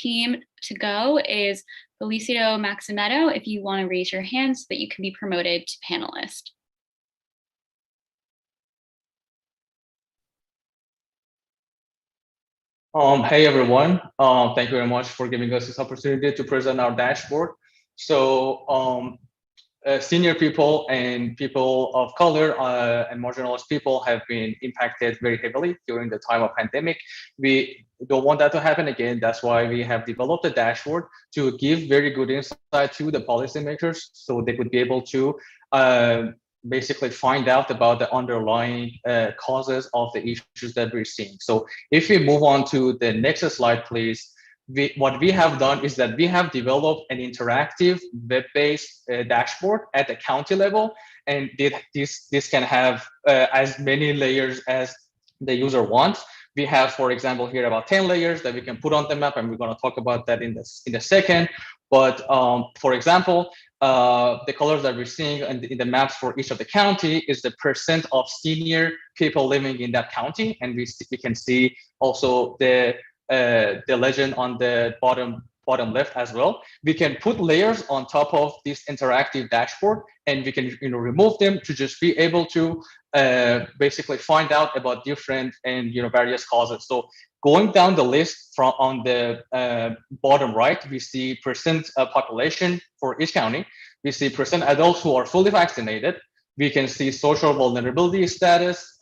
team to go is Policito Maximeto. If you want to raise your hand so that you can be promoted to panelist. Hey everyone, thank you very much for giving us this opportunity to present our dashboard. So senior people and people of color and marginalized people have been impacted very heavily during the time of pandemic. We don't want that to happen again. That's why we have developed a dashboard to give very good insight to the policymakers so they would be able to basically find out about the underlying causes of the issues that we're seeing. So if we move on to the next slide, please. What we have done is that we have developed an interactive web-based dashboard at the county level, and this can have as many layers as the user wants. We have, for example, here about 10 layers that we can put on the map, and we're going to talk about that in a second. But for example, the colors that we're seeing in the maps for each of the county is the percent of senior people living in that county, and we can see also the legend on the bottom left as well. We can put layers on top of this interactive dashboard, and we can remove them to just be able to basically find out about different and various causes. So going down the list from on the bottom right, we see percent population for each county. We see percent adults who are fully vaccinated. We can see social vulnerability status,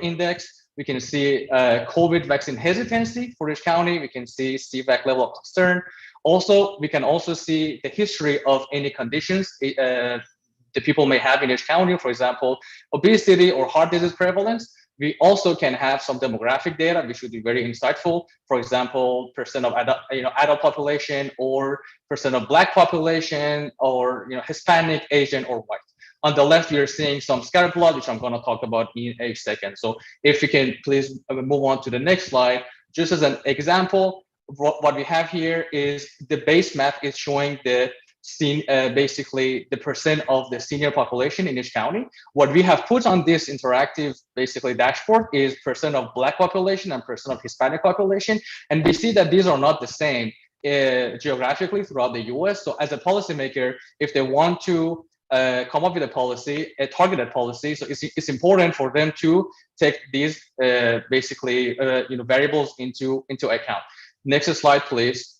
index. We can see COVID vaccine hesitancy for each county. We can see CVAC level of concern. Also, we can also see the history of any conditions the people may have in each county, for example, obesity or heart disease prevalence. We also can have some demographic data, which would be very insightful. For example, percent of adult population, or percent of Black population, or Hispanic, Asian, or white. On the left, we are seeing some scatter plot, which I'm going to talk about in a second. So if you can please move on to the next slide. Just as an example, what we have here is the base map is showing the basically the percent of the senior population in each county. What we have put on this interactive basically dashboard is percent of Black population and percent of Hispanic population. And we see that these are not the same geographically throughout the US. So as a policymaker, if they want to come up with a targeted policy, so it's important for them to take these basically variables into account. Next slide, please.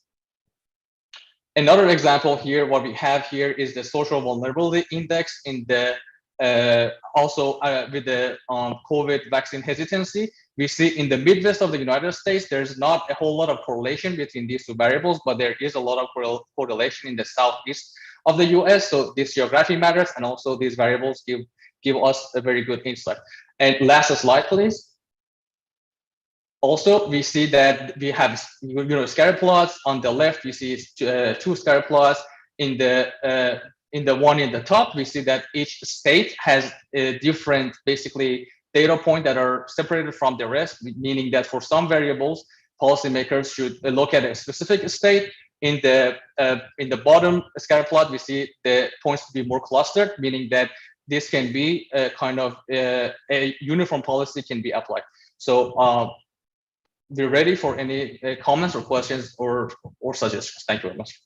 Another example here, what we have here is the social vulnerability index in the also with the COVID vaccine hesitancy. We see in the Midwest of the United States, there's not a whole lot of correlation between these two variables, but there is a lot of correlation in the Southeast of the US. So this geography matters, and also these variables give us a very good insight. And last slide, please. Also, we see that we have scatter plots. On the left, we see two scatter plots. In the one in the top, we see that each state has a different basically data point that are separated from the rest, meaning that for some variables, policymakers should look at a specific state. In the bottom scatter plot, we see the points to be more clustered, meaning that this can be a kind of a uniform policy can be applied. So we're ready for any comments or questions or suggestions. Thank you very much.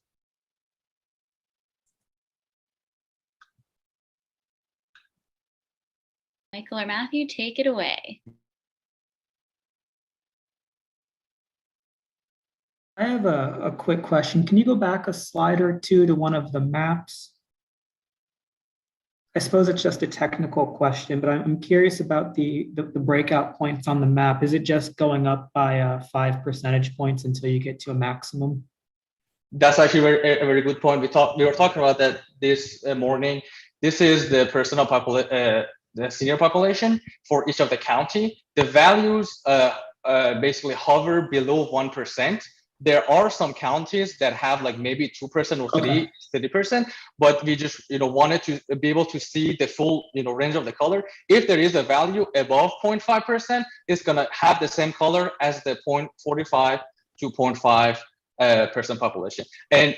Michael or Matthew, take it away. I have a quick question. Can you go back a slide or two to one of the maps? I suppose it's just a technical question, but I'm curious about the breakout points on the map. Is it just going up by 5 percentage points until you get to a maximum? That's actually a very good point. We were talking about that this morning. This is the personal the senior population for each of the county. The values basically hover below 1%. There are some counties that have like maybe 2% or 30%, but we just wanted to be able to see the full range of the color. If there is a value above 0.5%, it's gonna have the same color as the 0.45 to 0.5% population. And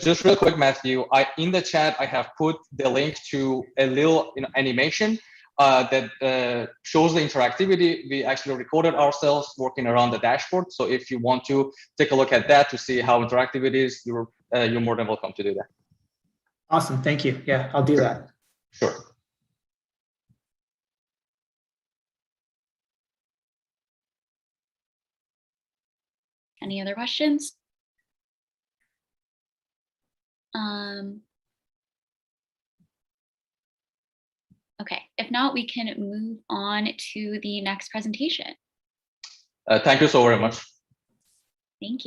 just real quick, Matthew, in the chat I have put the link to a little animation that shows the interactivity. We actually recorded ourselves working around the dashboard. So if you want to take a look at that to see how interactive it is, you're more than welcome to do that. Awesome. Thank you. Yeah, I'll do that. Sure. Any other questions? Okay, if not, we can move on to the next presentation. Thank you so very much. Thank you.